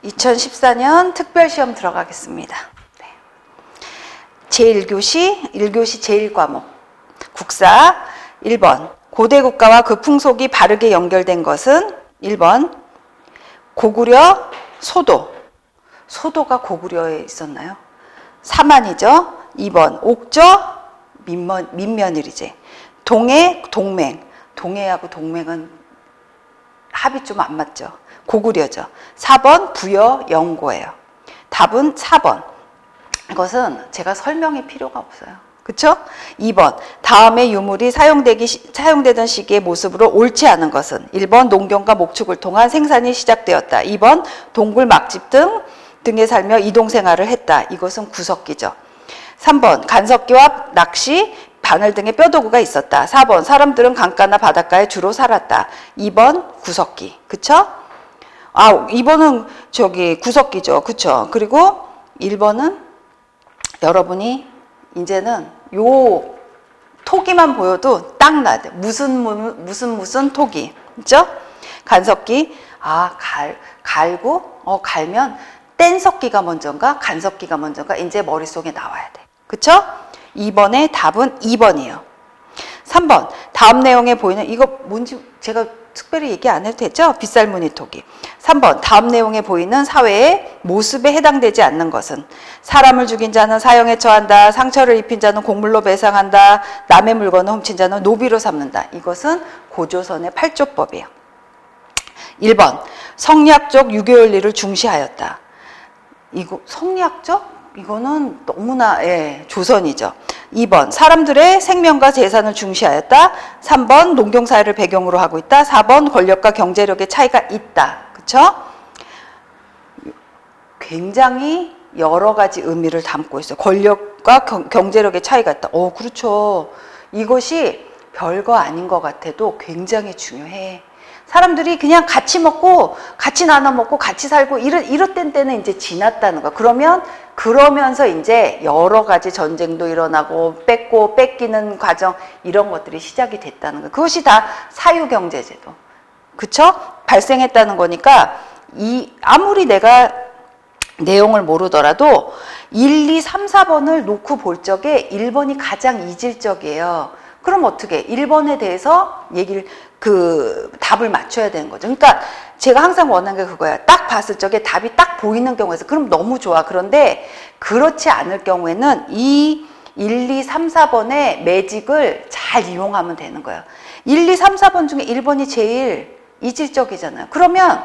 2014년 특별시험 들어가겠습니다. 네. 제1교시, 1교시 제1과목 국사 1번 고대 국가와 그 풍속이 바르게 연결된 것은 1번 고구려 소도. 소도가 고구려에 있었나요? 사만이죠. 2번 옥저 민면일이제. 동해 동맹. 동해하고 동맹은 합이 좀 안 맞죠. 고구려죠. 4번 부여 영고예요. 답은 4번. 이것은 제가 설명이 필요가 없어요. 그쵸? 2번 다음의 유물이 사용되던 시기의 모습으로 옳지 않은 것은 1번 농경과 목축을 통한 생산이 시작되었다. 2번 동굴 막집 등에 살며 이동생활을 했다. 이것은 구석기죠. 3번 간석기와 낚시, 바늘 등의 뼈도구가 있었다. 4번 사람들은 강가나 바닷가에 주로 살았다. 2번 구석기. 그쵸? 2번은 구석기죠. 그쵸? 그리고 1번은 여러분이 이제는 요 토기만 보여도 딱 나야 돼. 무슨 토기. 그죠? 간석기. 갈면 뗀석기가 먼저인가 간석기가 먼저인가 이제 머릿속에 나와야 돼. 그쵸? 2번의 답은 2번이에요. 3번 다음 내용에 보이는 이거 뭔지 제가 특별히 얘기 안 해도 되죠? 빗살무늬 토기. 3번 다음 내용에 보이는 사회의 모습에 해당되지 않는 것은 사람을 죽인 자는 사형에 처한다. 상처를 입힌 자는 곡물로 배상한다. 남의 물건을 훔친 자는 노비로 삼는다. 이것은 고조선의 8조법이에요. 1번 성리학적 유교윤리를 중시하였다. 이거 성리학적? 이거는 너무나 조선이죠. 2번 사람들의 생명과 재산을 중시하였다. 3번 농경사회를 배경으로 하고 있다. 4번 권력과 경제력의 차이가 있다. 그쵸? 굉장히 여러 가지 의미를 담고 있어요. 권력과 경제력의 차이가 있다. 그렇죠. 이것이 별거 아닌 것 같아도 굉장히 중요해. 사람들이 그냥 같이 먹고 같이 나눠 먹고 같이 살고 이럴 때는 이제 지났다는 거야. 그러면서 이제 여러 가지 전쟁도 일어나고 뺏기는 과정 이런 것들이 시작이 됐다는 거야. 그것이 다 사유경제제도. 그쵸? 발생했다는 거니까 아무리 내가 내용을 모르더라도 1, 2, 3, 4번을 놓고 볼 적에 1번이 가장 이질적이에요. 그럼 어떻게? 1번에 대해서 답을 맞춰야 되는 거죠. 그러니까 제가 항상 원하는 게 그거야. 딱 봤을 적에 답이 딱 보이는 경우에서 그럼 너무 좋아. 그런데 그렇지 않을 경우에는 이 1, 2, 3, 4번의 매직을 잘 이용하면 되는 거예요. 1, 2, 3, 4번 중에 1번이 제일 이질적이잖아요. 그러면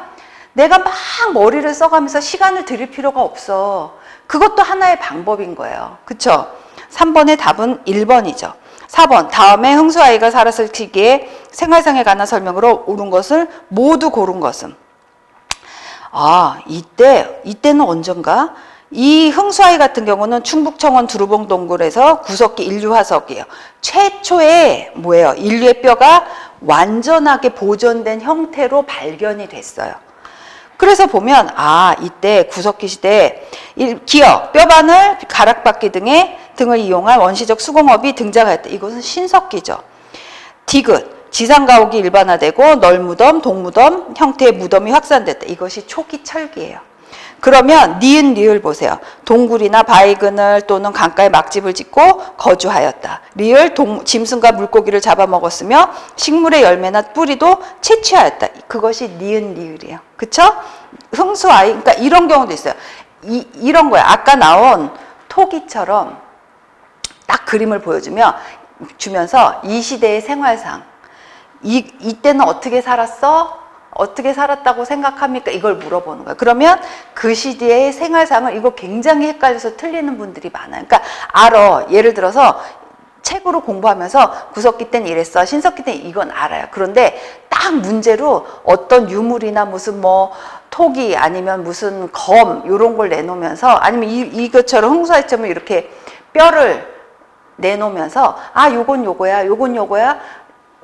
내가 막 머리를 써가면서 시간을 들일 필요가 없어. 그것도 하나의 방법인 거예요. 그쵸? 3번의 답은 1번이죠. 4번 다음에 흥수아이가 살았을 시기에 생활상에 관한 설명으로 옳은 것을 모두 고른 것은 이때는 언젠가 이 흥수아이 같은 경우는 충북청원 두루봉 동굴에서 구석기 인류화석이에요. 최초의 인류의 뼈가 완전하게 보존된 형태로 발견이 됐어요. 그래서 보면 이때 구석기 시대에 기역, 뼈바늘, 가락바퀴 등을 이용한 원시적 수공업이 등장하였다. 이것은 신석기죠. 디귿, 지상가옥이 일반화되고 널무덤, 동무덤 형태의 무덤이 확산됐다. 이것이 초기 철기예요. 그러면 니은 리을 보세요. 동굴이나 바위그늘 또는 강가에 막집을 짓고 거주하였다. 리을 짐승과 물고기를 잡아먹었으며 식물의 열매나 뿌리도 채취하였다. 그것이 니은 리을이에요. 그쵸? 흥수아이, 그러니까 이런 경우도 있어요. 이런 거야. 아까 나온 토기처럼 딱 그림을 주면서 이 시대의 생활상 이때는 어떻게 살았어? 어떻게 살았다고 생각합니까? 이걸 물어보는 거예요. 그러면 그 시대의 생활상을 이거 굉장히 헷갈려서 틀리는 분들이 많아요. 그러니까 예를 들어서 책으로 공부하면서 구석기 때는 이랬어. 신석기 때는 이건 알아요. 그런데 딱 문제로 어떤 유물이나 무슨 토기 아니면 무슨 검 이런 걸 내놓으면서 아니면 이것처럼 흥수아이처럼 이렇게 뼈를 내놓으면서 요건 요거야.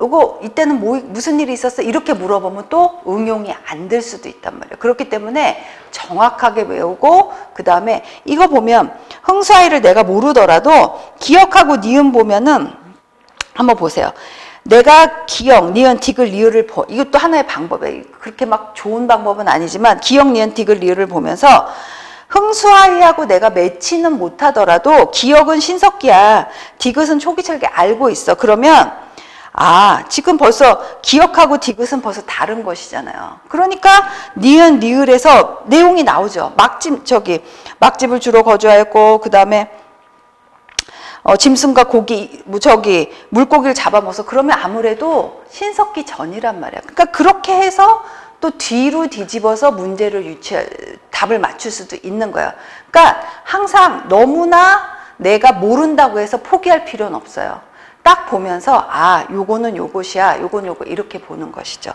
요거 이때는 무슨 일이 있었어? 이렇게 물어보면 또 응용이 안 될 수도 있단 말이에요. 그렇기 때문에 정확하게 외우고 그 다음에 이거 보면 흥수아이를 내가 모르더라도 기억하고 니은 보면은 한번 보세요. 내가 기역, 니은, 디귿, 리을을 이것도 하나의 방법이에요. 그렇게 막 좋은 방법은 아니지만 기역, 니은, 디귿, 리을을 보면서 흥수아이하고 내가 매치는 못하더라도 기역은 신석기야. 디귿은 초기철기 알고 있어. 그러면 지금 벌써 기역하고 디귿은 벌써 다른 것이잖아요. 그러니까 니은, 리을에서 내용이 나오죠. 막집을 주로 거주하였고 그 다음에 짐승과 물고기를 잡아먹어서 그러면 아무래도 신석기 전이란 말이야. 그러니까 그렇게 해서 또 뒤로 뒤집어서 문제를 답을 맞출 수도 있는 거예요. 그러니까 항상 너무나 내가 모른다고 해서 포기할 필요는 없어요. 딱 보면서 요거는 요것이야, 요건 요거 이렇게 보는 것이죠.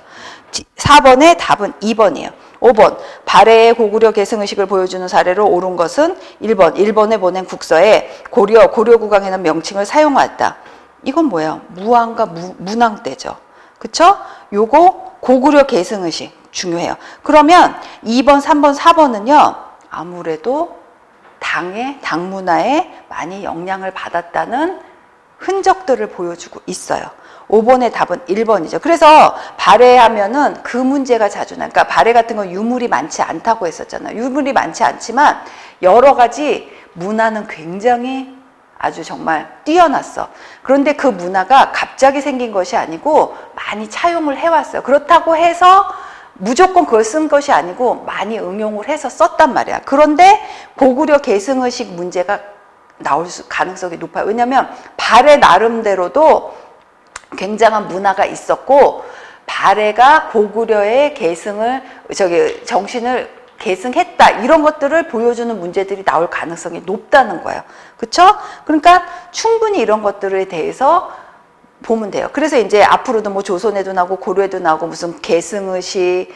4번의 답은 2번이에요. 5번 발해의 고구려 계승의식을 보여주는 사례로 옳은 것은 1번 1번에 보낸 국서에 고려 국왕에는 명칭을 사용하였다. 이건 뭐예요? 무왕과 문왕 때죠. 그쵸? 요거 고구려 계승의식 중요해요. 그러면 2번 3번 4번은요 아무래도 당 문화에 많이 영향을 받았다는 흔적들을 보여주고 있어요. 5번의 답은 1번이죠. 그래서 발해하면은 그 문제가 자주 나요. 그러니까 발해 같은 건 유물이 많지 않다고 했었잖아요. 유물이 많지 않지만 여러 가지 문화는 굉장히 아주 정말 뛰어났어. 그런데 그 문화가 갑자기 생긴 것이 아니고 많이 차용을 해왔어요. 그렇다고 해서 무조건 그걸 쓴 것이 아니고 많이 응용을 해서 썼단 말이야. 그런데 고구려 계승의식 문제가 나올 가능성이 높아요. 왜냐하면 발해 나름대로도 굉장한 문화가 있었고 발해가 고구려의 정신을 계승했다 이런 것들을 보여주는 문제들이 나올 가능성이 높다는 거예요. 그렇죠? 그러니까 충분히 이런 것들에 대해서 보면 돼요. 그래서 이제 앞으로도 뭐 조선에도 나오고 고려에도 나오고 무슨 계승의식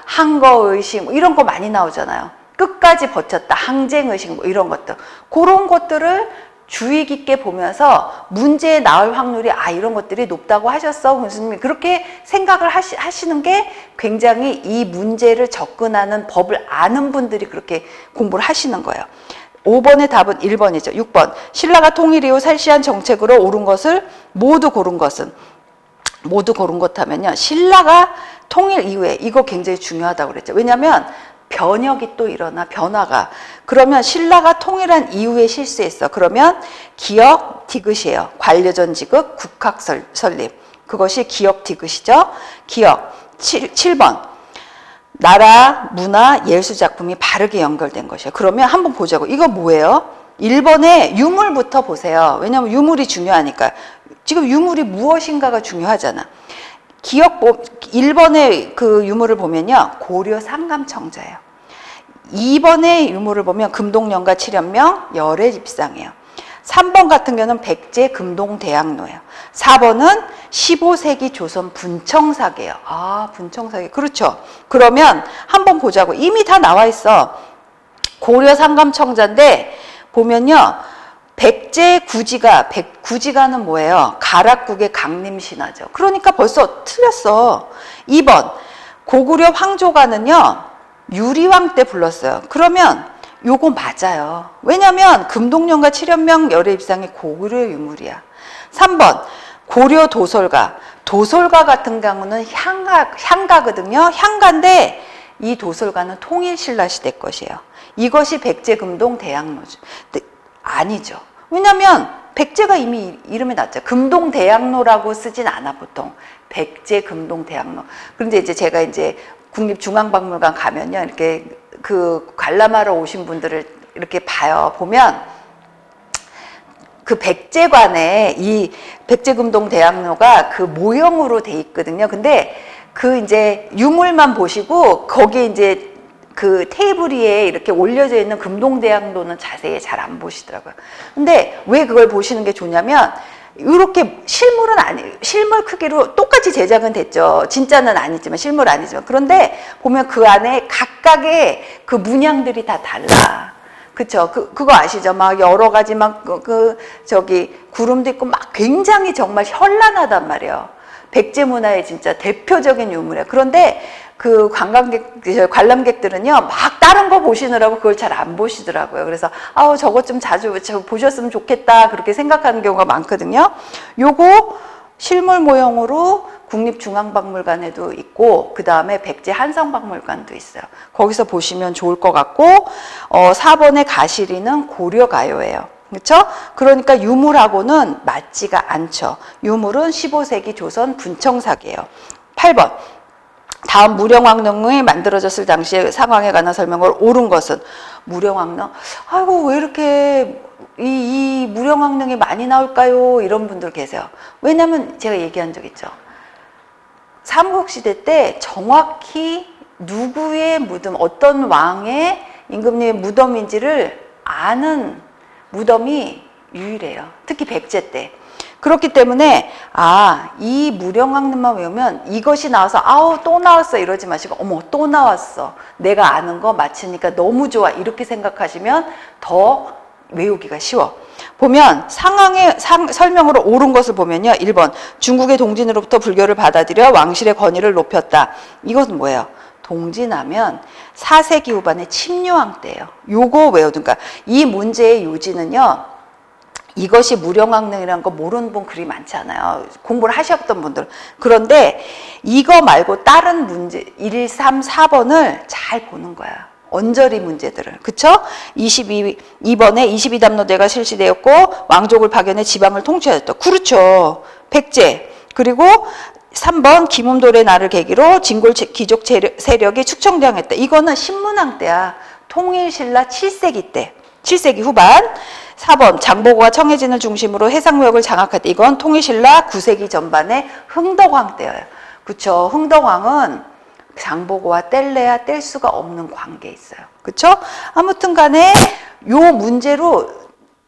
항거의식 뭐 이런 거 많이 나오잖아요. 끝까지 버텼다. 항쟁의식 뭐 이런 것들. 그런 것들을 주의 깊게 보면서 문제에 나올 확률이 이런 것들이 높다고 하셨어. 교수님이 그렇게 생각을 하시는 게 굉장히 이 문제를 접근하는 법을 아는 분들이 그렇게 공부를 하시는 거예요. 5번의 답은 1번이죠. 6번 신라가 통일 이후 살시한 정책으로 옳은 것을 모두 고른 것은 모두 고른 것 하면요. 신라가 통일 이후에 이거 굉장히 중요하다고 그랬죠. 왜냐하면 변혁이 또 일어나 변화가 그러면 신라가 통일한 이후에 실수했어. 그러면 기역 디귿이에요. 관료전 지극 국학 설립 그것이 기역 디귿이죠. 기역 7번 나라 문화 예술 작품이 바르게 연결된 것이에요. 그러면 한번 보자고. 이거 뭐예요? 1번에 유물부터 보세요. 왜냐하면 유물이 중요하니까. 지금 유물이 무엇인가가 중요하잖아. 1번의 그 유물을 보면요. 고려 상감청자예요. 2번의 유물을 보면 금동령과 칠연명 열애집상이에요. 3번 같은 경우는 백제 금동대학로예요. 4번은 15세기 조선 분청사계예요. 분청사계. 그렇죠. 그러면 한번 보자고. 이미 다 나와 있어. 고려 상감청자인데 보면요. 백제 구지가는 뭐예요? 가락국의 강림신화죠. 그러니까 벌써 틀렸어. 2번 고구려 황조가는요. 유리왕 때 불렀어요. 그러면 요거 맞아요. 왜냐면 금동령과 칠연명 열애입상이 고구려 유물이야. 3번 고려 도솔가 같은 경우는 향가거든요. 향가인데 이 도솔가는 통일신라 시대 것이에요. 이것이 백제 금동 대학로죠. 아니죠. 왜냐면 백제가 이미 이름이 났죠. 금동대학로라고 쓰진 않아 보통. 백제 금동대학로. 그런데 이제 제가 이제 국립중앙박물관 가면요. 이렇게 그 관람하러 오신 분들을 이렇게 보면 그 백제관에 이 백제금동대학로가 그 모형으로 돼 있거든요. 근데 그 이제 유물만 보시고 거기에 이제 그 테이블 위에 이렇게 올려져 있는 금동대학로는 자세히 잘 안 보시더라고요. 근데 왜 그걸 보시는 게 좋냐면 이렇게 실물 크기로 똑같이 제작은 됐죠. 진짜는 아니지만 실물 아니지만 그런데 보면 그 안에 각각의 그 문양들이 다 달라. 그쵸? 그거 아시죠? 막 여러 가지 구름도 있고 막 굉장히 정말 현란하단 말이에요. 백제 문화의 진짜 대표적인 유물이에요. 그런데 그 관람객들은요, 막 다른 거 보시느라고 그걸 잘 안 보시더라고요. 그래서, 저것 좀 자주 보셨으면 좋겠다. 그렇게 생각하는 경우가 많거든요. 요거, 실물 모형으로 국립중앙박물관에도 있고 그 다음에 백제 한성박물관도 있어요. 거기서 보시면 좋을 것 같고 4번의 가시리는 고려가요예요. 그렇죠? 그러니까 유물하고는 맞지가 않죠. 유물은 15세기 조선 분청사기예요. 8번 다음 무령왕릉이 만들어졌을 당시의 상황에 관한 설명을 옳은 것은 무령왕릉 아이고 왜 이렇게 이 무령왕릉이 많이 나올까요? 이런 분들 계세요. 왜냐면 제가 얘기한 적 있죠. 삼국시대 때 정확히 누구의 무덤, 어떤 왕의 임금님의 무덤인지를 아는 무덤이 유일해요. 특히 백제 때. 그렇기 때문에 이 무령왕릉만 외우면 이것이 나와서 아우 또 나왔어 이러지 마시고 어머 또 나왔어. 내가 아는 거 맞히니까 너무 좋아. 이렇게 생각하시면 더 외우기가 쉬워. 보면 상황의 설명으로 옳은 것을 보면요. 1번 중국의 동진으로부터 불교를 받아들여 왕실의 권위를 높였다. 이것은 뭐예요? 동진하면 4세기 후반의 침류왕 때예요. 요거 외우든가. 이 문제의 요지는요. 이것이 무령왕릉이라는 거 모르는 분 그리 많지 않아요. 공부를 하셨던 분들. 그런데 이거 말고 다른 문제 1, 3, 4번을 잘 보는 거야. 언저리 문제들을. 그쵸? 2번에 22담로대가 실시되었고 왕족을 파견해 지방을 통치하였다. 그렇죠. 백제. 그리고 3번 김음돌의 날을 계기로 진골 귀족 세력이 축청당했다. 이거는 신문왕 때야. 통일신라 7세기 때. 7세기 후반. 4번 장보고가 청해진을 중심으로 해상무역을 장악했다. 이건 통일신라 9세기 전반의 흥덕왕 때예요. 그쵸? 흥덕왕은 장보고와 뗄래야 뗄 수가 없는 관계에 있어요. 그쵸? 아무튼 간에 요 문제로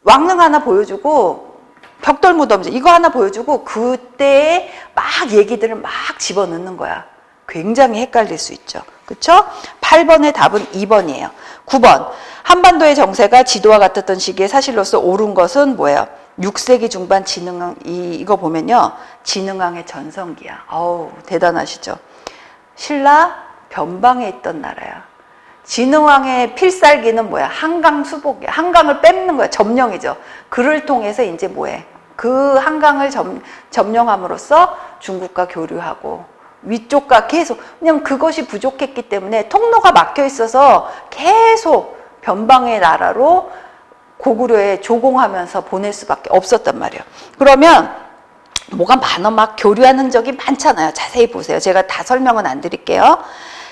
왕릉 하나 보여주고 벽돌무덤지 이거 하나 보여주고 그때의 막 얘기들을 막 집어넣는 거야. 굉장히 헷갈릴 수 있죠. 그쵸? 8번의 답은 2번이에요. 9번 한반도의 정세가 지도와 같았던 시기에 사실로서 옳은 것은 뭐예요? 6세기 중반 진흥왕 이거 보면요. 진흥왕의 전성기야. 어우 대단하시죠? 신라 변방에 있던 나라야. 진흥왕의 필살기는 뭐야? 한강 수복이야. 한강을 뺏는 거야. 점령이죠. 그를 통해서 이제 뭐해? 그 한강을 점령함으로써 중국과 교류하고 위쪽과 계속 왜냐면 그것이 부족했기 때문에 통로가 막혀 있어서 계속 변방의 나라로 고구려에 조공하면서 보낼 수밖에 없었단 말이에요. 그러면 뭐가 많아 막 교류하는 적이 많잖아요. 자세히 보세요. 제가 다 설명은 안 드릴게요.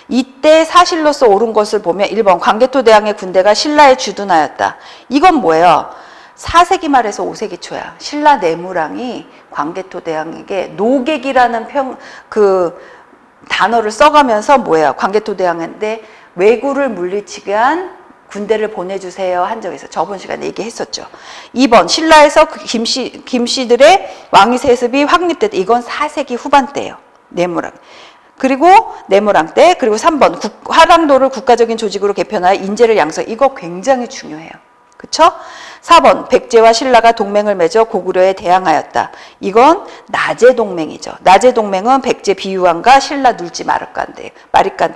이때 사실로서 옳은 것을 보면 1번 광개토 대왕의 군대가 신라에 주둔하였다. 이건 뭐예요? 4세기 말에서 5세기 초야. 신라 내무랑이 광개토 대왕에게 노객이라는 단어를 써가면서 뭐예요? 광개토 대왕인데 왜구를 물리치게 한 군대를 보내주세요 한 적이 있어요. 저번 시간에 얘기했었죠. 2번 신라에서 김씨들의 왕위 세습이 확립됐다. 이건 4세기 후반 때예요. 내무랑. 그리고 내무랑 때 그리고 3번 화랑도를 국가적인 조직으로 개편하여 인재를 양성. 이거 굉장히 중요해요. 그쵸? 4번 백제와 신라가 동맹을 맺어 고구려에 대항하였다. 이건 나제 동맹이죠. 나제 동맹은 백제 비유왕과 신라 눌지 마립간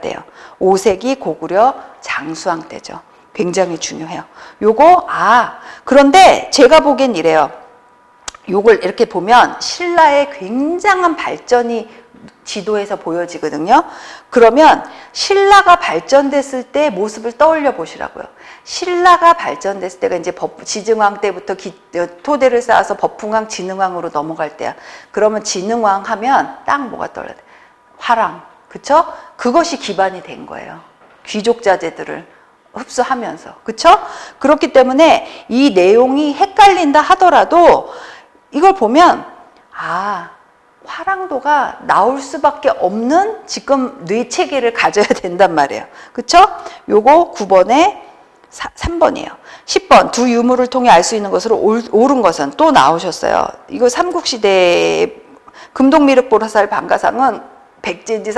때예요. 5세기 고구려 장수왕 때죠. 굉장히 중요해요. 요거 그런데 제가 보기엔 이래요. 요걸 이렇게 보면 신라의 굉장한 발전이 지도에서 보여지거든요. 그러면 신라가 발전됐을 때 모습을 떠올려 보시라고요. 신라가 발전됐을 때가 이제 지증왕 때부터 토대를 쌓아서 법풍왕, 진흥왕으로 넘어갈 때야. 그러면 진흥왕 하면 딱 뭐가 떠올라요? 화랑. 그쵸? 그것이 기반이 된 거예요. 귀족 자제들을 흡수하면서. 그쵸? 그렇기 때문에 이 내용이 헷갈린다 하더라도 이걸 보면 화랑도가 나올 수밖에 없는 지금 뇌체계를 가져야 된단 말이에요. 그쵸? 요거 9번에 3번이에요. 10번 두 유물을 통해 알 수 있는 것으로 옳은 것은 또 나오셨어요. 이거 삼국시대 금동미륵보살 방가상은 백제인지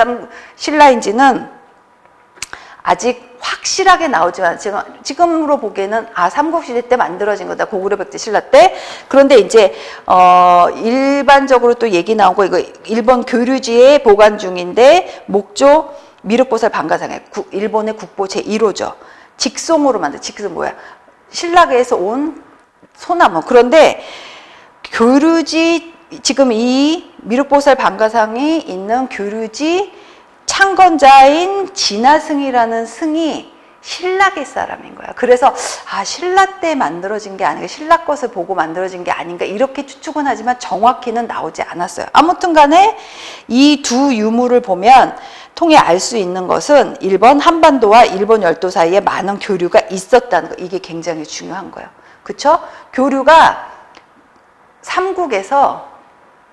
신라인지는 아직 확실하게 나오지만 지금으로 보기에는 삼국시대 때 만들어진 거다. 고구려 백제 신라 때. 그런데 이제 일반적으로 또 얘기 나오고 이거 일본 교류지에 보관 중인데 목조 미륵보살 방가상에 일본의 국보 제1호죠. 직송으로 만든 직송 뭐야? 신라계에서 온 소나무. 그런데 교류지 지금 이 미륵보살 방가상이 있는 교류지 창건자인 진화승이라는 승이 신라계 사람인 거야. 그래서 신라 때 만들어진 게 아닌가, 신라 것을 보고 만들어진 게 아닌가 이렇게 추측은 하지만 정확히는 나오지 않았어요. 아무튼 간에 이 두 유물을 보면 통해 알 수 있는 것은 1번 한반도와 일본 열도 사이에 많은 교류가 있었다는 거. 이게 굉장히 중요한 거예요. 그쵸? 교류가 삼국에서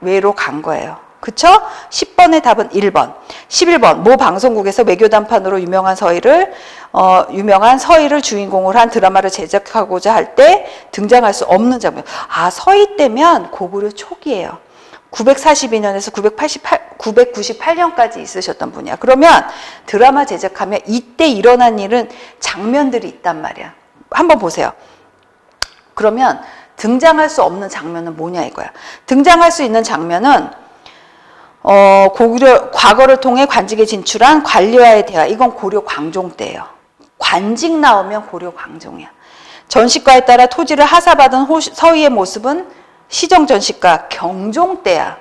외로 간 거예요. 그쵸? 10번의 답은 1번. 11번, 모 방송국에서 외교단판으로 유명한 서희를 주인공으로 한 드라마를 제작하고자 할 때 등장할 수 없는 장면. 서희 때면 고구려 초기예요. 942년에서 998년까지 있으셨던 분이야. 그러면 드라마 제작하면 이때 일어난 일은 장면들이 있단 말이야. 한번 보세요. 그러면 등장할 수 없는 장면은 뭐냐 이거야. 등장할 수 있는 장면은 고구려 과거를 통해 관직에 진출한 관리와의 대화. 이건 고려 광종 때예요. 관직 나오면 고려 광종이야. 전시과에 따라 토지를 하사받은 서희의 모습은 시정 전시과 경종 때야.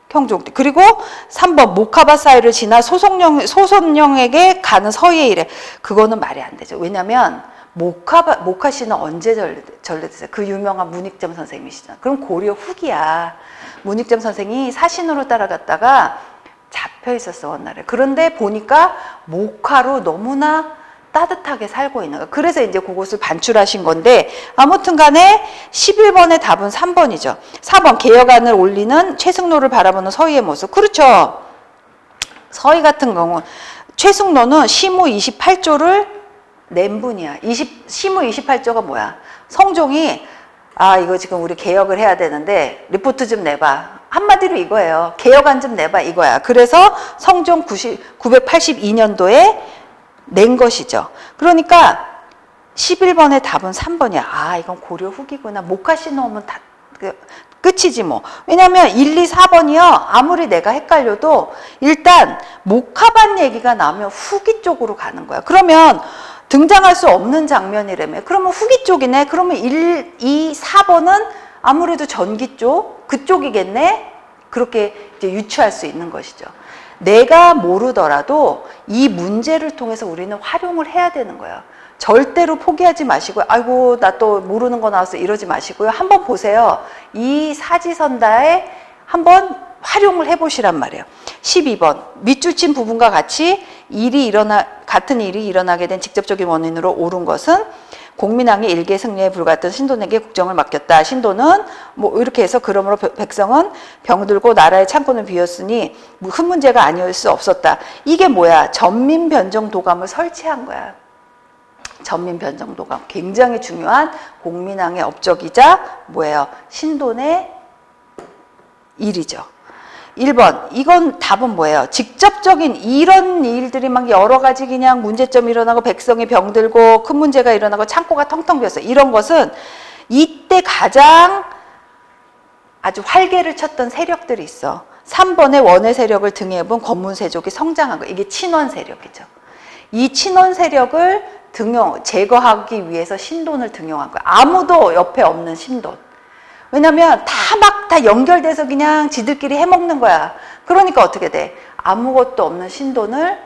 경종 때. 그리고 3번 모카바 사이를 지나 소손령에게 가는 서희의 일에. 그거는 말이 안 되죠. 왜냐면 모카씨는 언제 전래됐어요? 그 유명한 문익점 선생님이시잖아. 그럼 고려 후기야. 문익점 선생이 사신으로 따라갔다가 잡혀 있었어, 원날에. 그런데 보니까 모카로 너무나 따뜻하게 살고 있는 거야. 그래서 이제 그것을 반출하신 건데, 아무튼 간에 11번의 답은 3번이죠. 4번, 개혁안을 올리는 최승로를 바라보는 서희의 모습. 그렇죠. 서희 같은 경우는, 최승로는 시무 28조를 낸 분이야. 시무 28조가 뭐야? 성종이 이거 지금 우리 개혁을 해야 되는데 리포트 좀 내봐. 한마디로 이거예요. 개혁안 좀 내봐 이거야. 그래서 성종 982년도에 낸 것이죠. 그러니까 11번의 답은 3번이야. 이건 고려 후기구나. 모카씨 넣으면 다 끝이지 뭐. 왜냐면 1, 2, 4번이요. 아무리 내가 헷갈려도 일단 모카반 얘기가 나오면 후기 쪽으로 가는 거야. 그러면 등장할 수 없는 장면이라며. 그러면 후기 쪽이네. 그러면 1, 2, 4번은 아무래도 전기 쪽, 그쪽이겠네. 그렇게 이제 유추할 수 있는 것이죠. 내가 모르더라도 이 문제를 통해서 우리는 활용을 해야 되는 거예요. 절대로 포기하지 마시고요. 아이고 나 또 모르는 거 나왔어 이러지 마시고요. 한번 보세요. 이 사지선다에 한번 활용을 해보시란 말이에요. 12번 밑줄친 부분과 같이 같은 일이 일어나게 된 직접적인 원인으로 옳은 것은 공민왕의 일개 승리에 불과했던 신돈에게 국정을 맡겼다. 신돈은 뭐 이렇게 해서 그러므로 백성은 병들고 나라의 창고는 비었으니 큰 문제가 아니올 수 없었다. 이게 뭐야? 전민변정도감을 설치한 거야. 전민변정도감. 굉장히 중요한 공민왕의 업적이자 뭐예요? 신돈의 일이죠. 1번, 이건 답은 뭐예요? 직접적인 이런 일들이 막 여러 가지 그냥 문제점이 일어나고 백성이 병들고 큰 문제가 일어나고 창고가 텅텅 비었어. 이런 것은 이때 가장 아주 활개를 쳤던 세력들이 있어. 3번의 원의 세력을 등에 업은 권문세족이 성장한 거. 이게 친원 세력이죠. 이 친원 세력을 제거하기 위해서 신돈을 등용한 거야. 아무도 옆에 없는 신돈. 왜냐면 다 연결돼서 그냥 지들끼리 해먹는 거야. 그러니까 어떻게 돼? 아무것도 없는 신돈을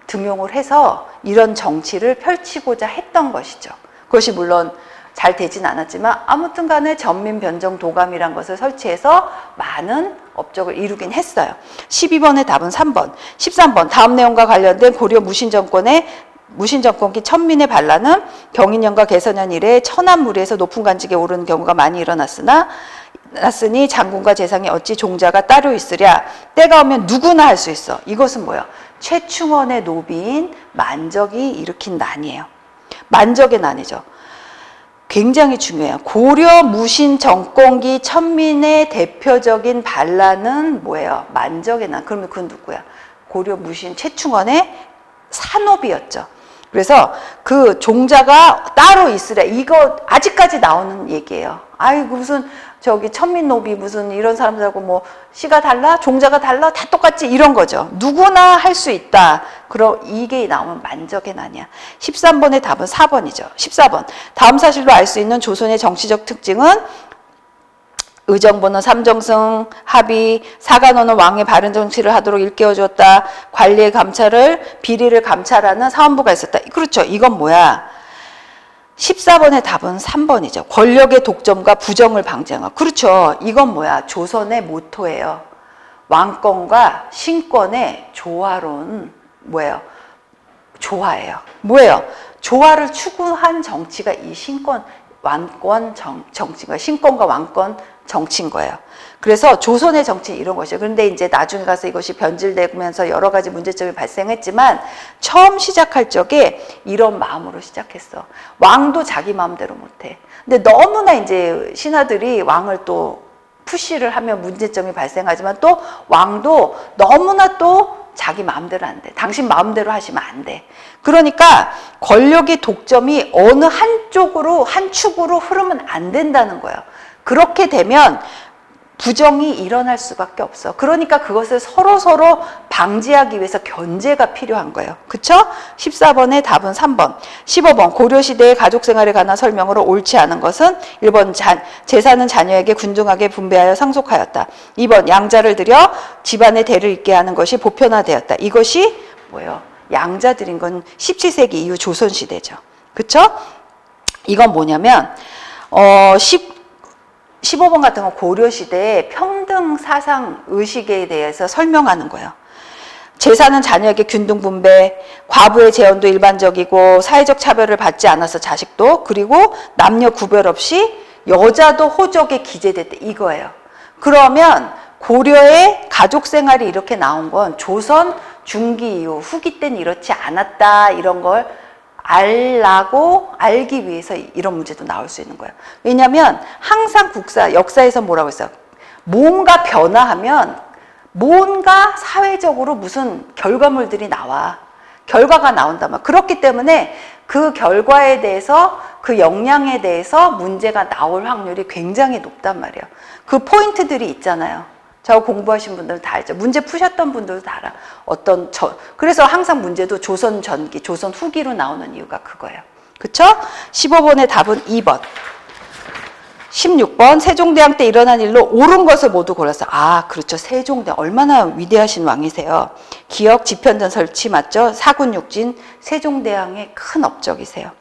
등용을 해서 이런 정치를 펼치고자 했던 것이죠. 그것이 물론 잘 되진 않았지만 아무튼 간에 전민변정도감이란 것을 설치해서 많은 업적을 이루긴 했어요. 12번의 답은 3번. 13번 다음 내용과 관련된 고려 무신정권기 천민의 반란은 경인년과 개선년 이래 천안무리에서 높은 관직에 오르는 경우가 많이 일어났으니 장군과 재상이 어찌 종자가 따로 있으랴. 때가 오면 누구나 할 수 있어. 이것은 뭐예요? 최충원의 노비인 만적이 일으킨 난이에요. 만적의 난이죠. 굉장히 중요해요. 고려 무신 정권기 천민의 대표적인 반란은 뭐예요? 만적의 난. 그러면 그건 누구야? 고려 무신 최충원의 산업이었죠. 그래서 그 종자가 따로 있으랴. 이거 아직까지 나오는 얘기예요. 아이고 무슨 천민노비 무슨 이런 사람들하고 뭐 씨가 달라? 종자가 달라? 다 똑같지? 이런 거죠. 누구나 할 수 있다. 그럼 이게 나오면 만적의 난이야. 13번의 답은 4번이죠. 14번. 다음 사실로 알 수 있는 조선의 정치적 특징은 의정부는 삼정승 합의, 사간호는 왕의 바른 정치를 하도록 일깨워 주었다. 관리의 감찰을, 비리를 감찰하는 사원부가 있었다. 그렇죠. 이건 뭐야? 14번의 답은 3번이죠. 권력의 독점과 부정을 방지한 것. 그렇죠. 이건 뭐야? 조선의 모토예요. 왕권과 신권의 조화론 뭐예요? 조화예요. 뭐예요? 조화를 추구한 정치가 이 신권, 왕권 정치가 신권과 왕권 정치인 거예요. 그래서 조선의 정치 이런 것이에요. 그런데 이제 나중에 가서 이것이 변질되면서 여러 가지 문제점이 발생했지만 처음 시작할 적에 이런 마음으로 시작했어. 왕도 자기 마음대로 못해. 근데 너무나 이제 신하들이 왕을 또 푸시를 하면 문제점이 발생하지만 또 왕도 너무나 또 자기 마음대로 안 돼. 당신 마음대로 하시면 안 돼. 그러니까 권력의 독점이 어느 한쪽으로, 한 축으로 흐르면 안 된다는 거예요. 그렇게 되면 부정이 일어날 수밖에 없어. 그러니까 그것을 서로 방지하기 위해서 견제가 필요한 거예요. 그쵸? 14번의 답은 3번. 15번 고려시대의 가족생활에 관한 설명으로 옳지 않은 것은 1번 재산은 자녀에게 균등하게 분배하여 상속하였다. 2번 양자를 들여 집안의 대를 잇게 하는 것이 보편화되었다. 이것이 뭐예요? 양자 들인 건 17세기 이후 조선시대죠. 그쵸? 이건 뭐냐면 15번 같은 건 고려시대의 평등 사상 의식에 대해서 설명하는 거예요. 재산은 자녀에게 균등 분배, 과부의 재혼도 일반적이고 사회적 차별을 받지 않아서 자식도, 그리고 남녀 구별 없이 여자도 호적에 기재됐대. 이거예요. 그러면 고려의 가족 생활이 이렇게 나온 건 조선 중기 이후 후기 때는 이렇지 않았다 이런 걸 알기 위해서 이런 문제도 나올 수 있는 거예요. 왜냐하면 항상 역사에서 뭐라고 했어요? 뭔가 변화하면 뭔가 사회적으로 무슨 결과물들이 나와. 결과가 나온단 말이야. 그렇기 때문에 그 결과에 대해서 그 영향에 대해서 문제가 나올 확률이 굉장히 높단 말이에요. 그 포인트들이 있잖아요. 저 공부하신 분들 다 알죠. 문제 푸셨던 분들도 다 알아. 그래서 항상 문제도 조선 전기, 조선 후기로 나오는 이유가 그거예요. 그쵸? 15번의 답은 2번. 16번 세종대왕 때 일어난 일로 옳은 것을 모두 골랐어. 아, 그렇죠. 세종대왕 얼마나 위대하신 왕이세요. 기역, 지편전 설치 맞죠? 사군육진, 세종대왕의 큰 업적이세요.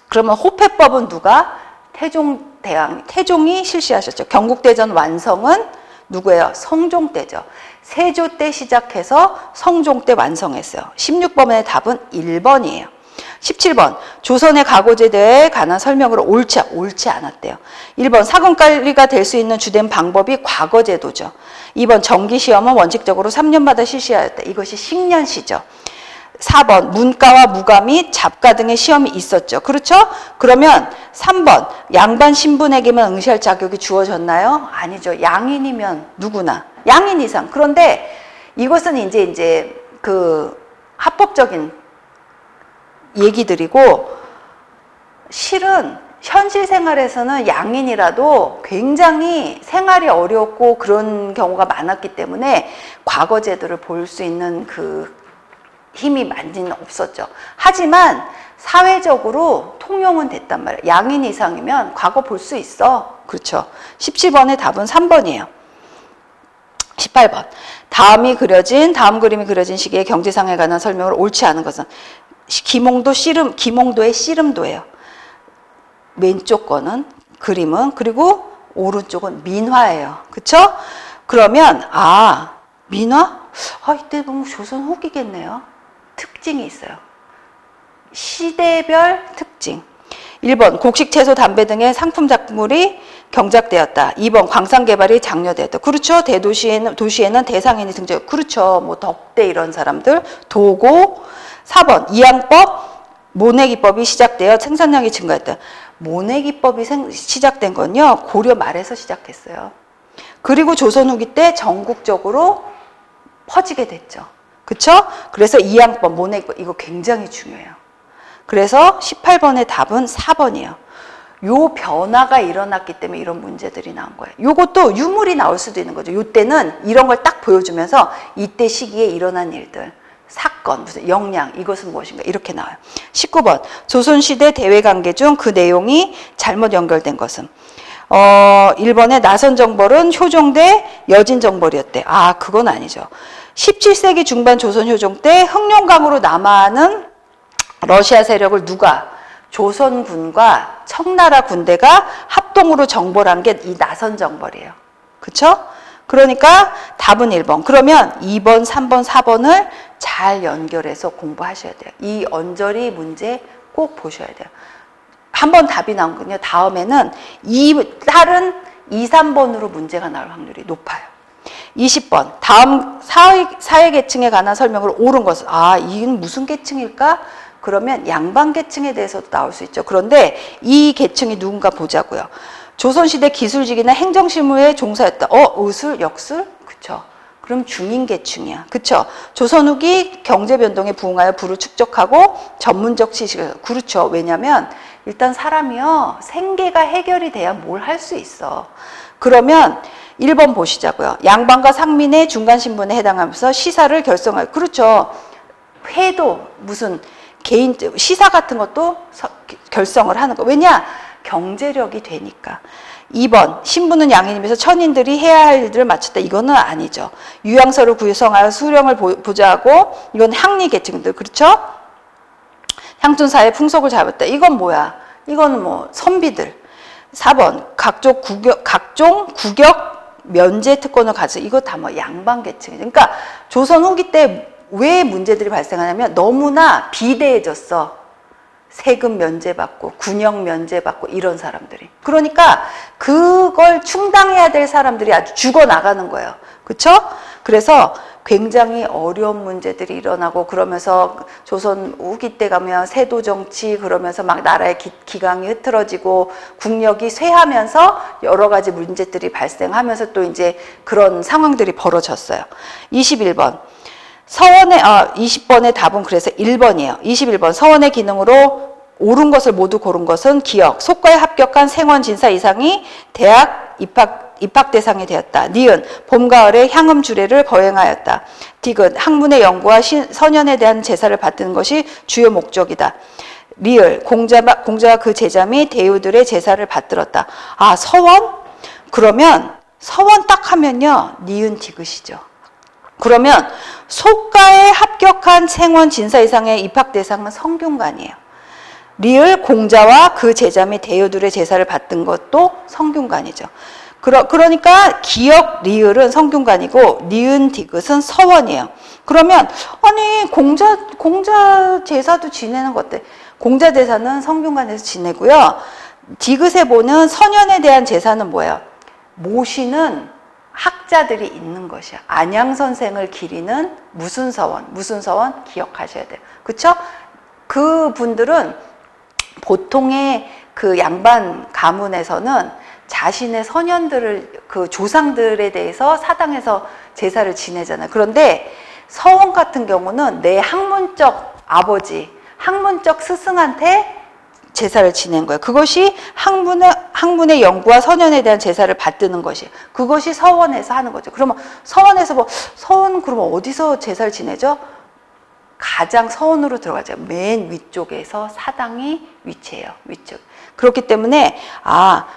그러면 호패법은 누가? 태종이 실시하셨죠. 경국대전 완성은 누구예요? 성종 때죠. 세조 때 시작해서 성종 때 완성했어요. 16번의 답은 1번이에요. 17번 조선의 가고제도에 관한 설명으로 옳지 않았대요. 1번 사건관리가 될 수 있는 주된 방법이 과거제도죠. 2번 정기시험은 원칙적으로 3년마다 실시하였다. 이것이 식년시죠. 4번 문과와 무과 및 잡과 등의 시험이 있었죠. 그렇죠? 그러면 3번 양반 신분에게만 응시할 자격이 주어졌나요? 아니죠. 양인이면 누구나 양인 이상. 그런데 이것은 이제 그 합법적인 얘기들이고 실은 현실 생활에서는 양인이라도 굉장히 생활이 어렵고 그런 경우가 많았기 때문에 과거 제도를 볼 수 있는 그 힘이 많이는 없었죠. 하지만 사회적으로 통용은 됐단 말이에요. 양인 이상이면 과거 볼 수 있어. 그렇죠. 17번의 답은 3번이에요. 18번 다음 그림이 그려진 시기의 경제상에 관한 설명을 옳지 않은 것은 기몽도의 씨름도예요. 왼쪽 거는 그림은, 그리고 오른쪽은 민화예요. 그쵸? 그러면 민화? 이때 보면 조선 후기겠네요. 특징이 있어요. 시대별 특징. 1번 곡식, 채소, 담배 등의 상품 작물이 경작되었다. 2번 광산 개발이 장려되었다. 그렇죠. 도시에는 대상인이 등장. 그렇죠. 뭐 덕대 이런 사람들. 도고. 4번 이양법, 모내기법이 시작되어 생산량이 증가했다. 모내기법이 시작된 건요. 고려 말에서 시작했어요. 그리고 조선 후기 때 전국적으로 퍼지게 됐죠. 그쵸? 그래서 이양법, 모내기법 이거 굉장히 중요해요. 그래서 18번의 답은 4번이에요. 요 변화가 일어났기 때문에 이런 문제들이 나온 거예요. 요것도 유물이 나올 수도 있는 거죠. 요때는 이런 걸 딱 보여주면서 이때 시기에 일어난 일들, 사건, 무슨 역량, 이것은 무엇인가 이렇게 나와요. 19번 조선시대 대외관계 중 그 내용이 잘못 연결된 것은 일본의 나선정벌은 효종대 여진정벌이었대. 아, 그건 아니죠. 17세기 중반 조선 효종 때 흑룡강으로 남하하는 러시아 세력을 누가? 조선군과 청나라 군대가 합동으로 정벌한 게 이 나선정벌이에요. 그쵸? 그러니까 답은 1번. 그러면 2번, 3번, 4번을 잘 연결해서 공부하셔야 돼요. 이 언저리 문제 꼭 보셔야 돼요. 한번 답이 나오거든요. 다음에는 다른 2, 3번으로 문제가 나올 확률이 높아요. 20번. 다음 사회계층에 관한 설명으로 옳은 것은, 아, 이건 무슨 계층일까? 그러면 양반계층에 대해서도 나올 수 있죠. 그런데 이 계층이 누군가 보자고요. 조선시대 기술직이나 행정실무에 종사했다. 의술, 역술? 그쵸. 그럼 중인계층이야. 그쵸. 조선 후기 경제변동에 부응하여 부를 축적하고 전문적 지식을. 그렇죠. 왜냐면 일단 사람이요. 생계가 해결이 돼야 뭘 할 수 있어. 그러면 1번 보시자고요. 양반과 상민의 중간신분에 해당하면서 시사를 결성할. 그렇죠. 회도 무슨 개인 시사 같은 것도 결성을 하는 거. 왜냐? 경제력이 되니까. 2번 신부는 양인임에서 천인들이 해야 할 일들을 마쳤다. 이거는 아니죠. 유양서를 구성하여 수령을 보좌하고 이건 항리계층들. 그렇죠? 향촌사의 풍속을 잡았다. 이건 뭐야? 이거는 뭐 선비들. 4번 각종 국역 면제 특권을 가져. 이거 다 뭐 양반계층이죠. 그러니까 조선 후기 때 왜 문제들이 발생하냐면 너무나 비대해졌어. 세금 면제받고 군역 면제받고 이런 사람들이. 그러니까 그걸 충당해야 될 사람들이 아주 죽어나가는 거예요. 그렇죠? 그래서 굉장히 어려운 문제들이 일어나고 그러면서 조선 후기 때 가면 세도 정치 그러면서 막 나라의 기강이 흐트러지고 국력이 쇠하면서 여러 가지 문제들이 발생하면서 또 이제 그런 상황들이 벌어졌어요. 21번. 20번의 답은 그래서 1번이에요. 21번. 서원의 기능으로 옳은 것을 모두 고른 것은 기억. 속과에 합격한 생원 진사 이상이 대학 입학 대상이 되었다. 니은 봄, 가을에 향음 주례를 거행하였다. 디귿 학문의 연구와 선연에 대한 제사를 받는 것이 주요 목적이다. 리을 공자와 그 제자 및 대우들의 제사를 받들었다. 아, 서원? 그러면 서원 딱 하면요. 니은 디귿이죠. 그러면 속가에 합격한 생원 진사 이상의 입학 대상은 성균관이에요. 리을 공자와 그 제자 및 대우들의 제사를 받은 것도 성균관이죠. 그러니까 기역 리을은 성균관이고 니은 디귿은 서원이에요. 그러면 아니 공자 제사도 지내는 것 같아. 공자 제사는 성균관에서 지내고요. 디귿에 보는 선연에 대한 제사는 뭐예요? 모시는 학자들이 있는 것이야. 안양 선생을 기리는 무슨 서원 기억하셔야 돼요. 그렇죠? 그 분들은 보통의 그 양반 가문에서는 자신의 선현들을 그 조상들에 대해서 사당에서 제사를 지내잖아요. 그런데 서원 같은 경우는 내 학문적 아버지, 학문적 스승한테 제사를 지낸 거예요. 그것이 학문의 연구와 선연에 대한 제사를 받드는 것이. 그것이 서원에서 하는 거죠. 그러면 서원에서 서원 그러면 어디서 제사를 지내죠? 가장 서원으로 들어가죠. 맨 위쪽에서 사당이 위치해요. 위쪽. 그렇기 때문에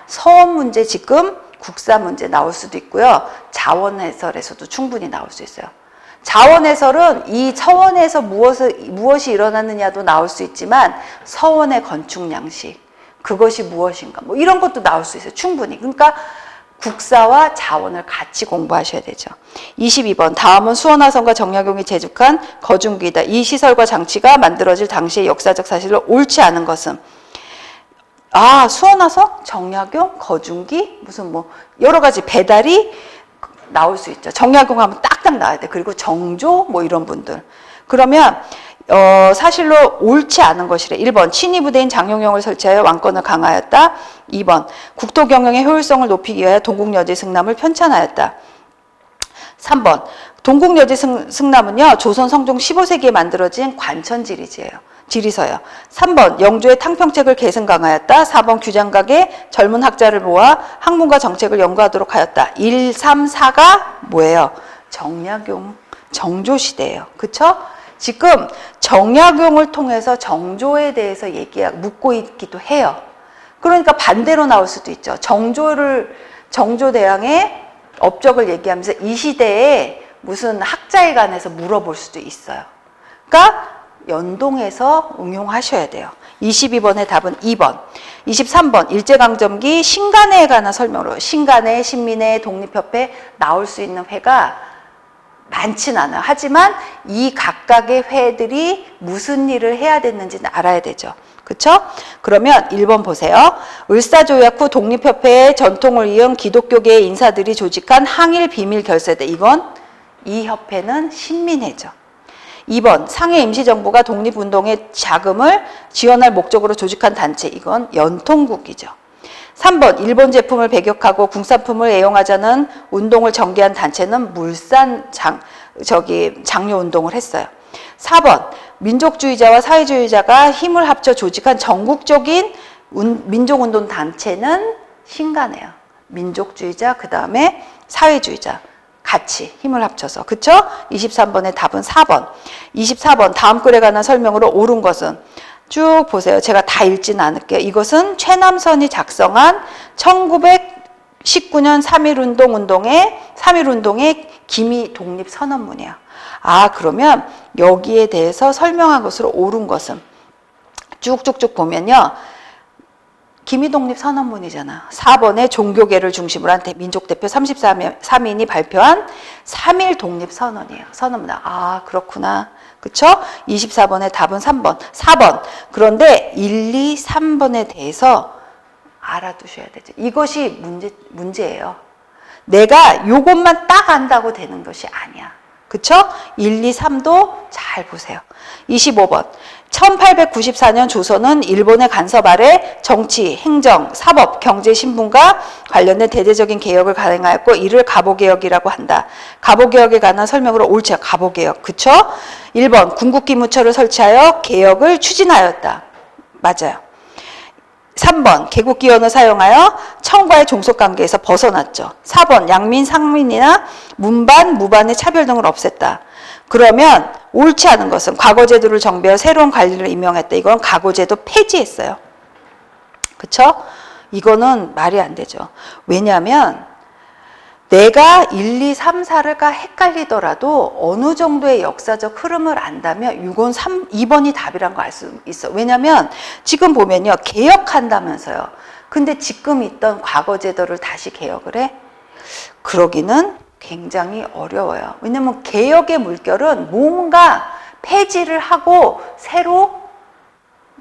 서원 문제 지금 국사 문제 나올 수도 있고요. 자원 해설에서도 충분히 나올 수 있어요. 자원 해설은 이 서원에서 무엇이 일어났느냐도 나올 수 있지만 서원의 건축 양식 그것이 무엇인가 뭐 이런 것도 나올 수 있어요. 충분히. 그러니까 국사와 자원을 같이 공부하셔야 되죠. 22번. 다음은 수원화성과 정약용이 제작한 거중기이다. 이 시설과 장치가 만들어질 당시의 역사적 사실을 옳지 않은 것은 수원화성, 정약용, 거중기 무슨 뭐 여러 가지 배달이 나올 수 있죠. 정약용 하면 딱딱 나와야 돼. 그리고 정조 뭐 이런 분들. 그러면 사실로 옳지 않은 것이래. 1번 친위 부대인 장용영을 설치하여 왕권을 강화하였다. 2번 국토 경영의 효율성을 높이기 위하여 동국여지 승남을 편찬하였다. 3번 동국여지 승남은요 조선 성종 15세기에 만들어진 관천지리지예요. 지리서요. 3번 영조의 탕평책을 계승 강하였다. 4번 규장각의 젊은 학자를 모아 학문과 정책을 연구하도록 하였다. 1, 3, 4가 뭐예요? 정약용, 정조시대예요. 그쵸? 지금 정약용을 통해서 정조에 대해서 묻고 있기도 해요. 그러니까 반대로 나올 수도 있죠. 정조대왕의 업적을 얘기하면서 이 시대에 무슨 학자회관에서 물어볼 수도 있어요. 그러니까 연동해서 응용하셔야 돼요. 22번의 답은 2번. 23번 일제강점기 신간회에 관한 설명으로 신간회, 신민회, 독립협회 나올 수 있는 회가 많진 않아요. 하지만 이 각각의 회들이 무슨 일을 해야 됐는지는 알아야 되죠. 그렇죠? 그러면 1번 보세요. 을사조약 후 독립협회의 전통을 이은 기독교계 인사들이 조직한 항일 비밀 결세대. 이건 이 협회는 신민회죠. 2번 상해 임시정부가 독립운동의 자금을 지원할 목적으로 조직한 단체. 이건 연통국이죠. 3번 일본 제품을 배격하고 국산품을 애용하자는 운동을 전개한 단체는 장려운동을 했어요. 4번 민족주의자와 사회주의자가 힘을 합쳐 조직한 전국적인 민족운동 단체는 신간회예요. 민족주의자 그 다음에 사회주의자 같이 힘을 합쳐서. 그쵸? 23번의 답은 4번. 24번 다음 글에 관한 설명으로 옳은 것은 쭉 보세요. 제가 다 읽지는 않을게요. 이것은 최남선이 작성한 1919년 3.1운동의 기미 독립선언문이에요. 아, 그러면 여기에 대해서 설명한 것으로 옳은 것은 쭉쭉쭉 보면요. 기미독립선언문이잖아. 4번에 종교계를 중심으로 한 민족대표 33인이 발표한 3.1 독립선언이에요. 선언문. 아, 그렇구나. 그쵸? 24번의 답은 3번. 4번. 그런데 1, 2, 3번에 대해서 알아두셔야 되죠. 이것이 문제예요. 내가 요것만 딱 안다고 되는 것이 아니야. 그쵸? 1, 2, 3도 잘 보세요. 25번. 1894년 조선은 일본의 간섭 아래 정치, 행정, 사법, 경제, 신분과 관련된 대대적인 개혁을 강행하였고 이를 갑오개혁이라고 한다. 갑오개혁에 관한 설명으로 옳죠. 갑오개혁. 그쵸? 1번 군국기무처를 설치하여 개혁을 추진하였다. 맞아요. 3번 개국기원을 사용하여 청과의 종속관계에서 벗어났죠. 4번 양민, 상민이나 문반, 무반의 차별 등을 없앴다. 그러면 옳지 않은 것은 과거제도를 정비하여 새로운 관리를 임명했다. 이건 과거제도 폐지했어요. 그쵸? 이거는 말이 안 되죠. 왜냐하면 내가 1, 2, 3, 4가 헷갈리더라도 어느 정도의 역사적 흐름을 안다면 6번, 2번이 답이란 거 알 수 있어. 왜냐하면 지금 보면요. 개혁한다면서요. 근데 지금 있던 과거 제도를 다시 개혁을 해? 그러기는 굉장히 어려워요. 왜냐하면 개혁의 물결은 뭔가 폐지를 하고 새로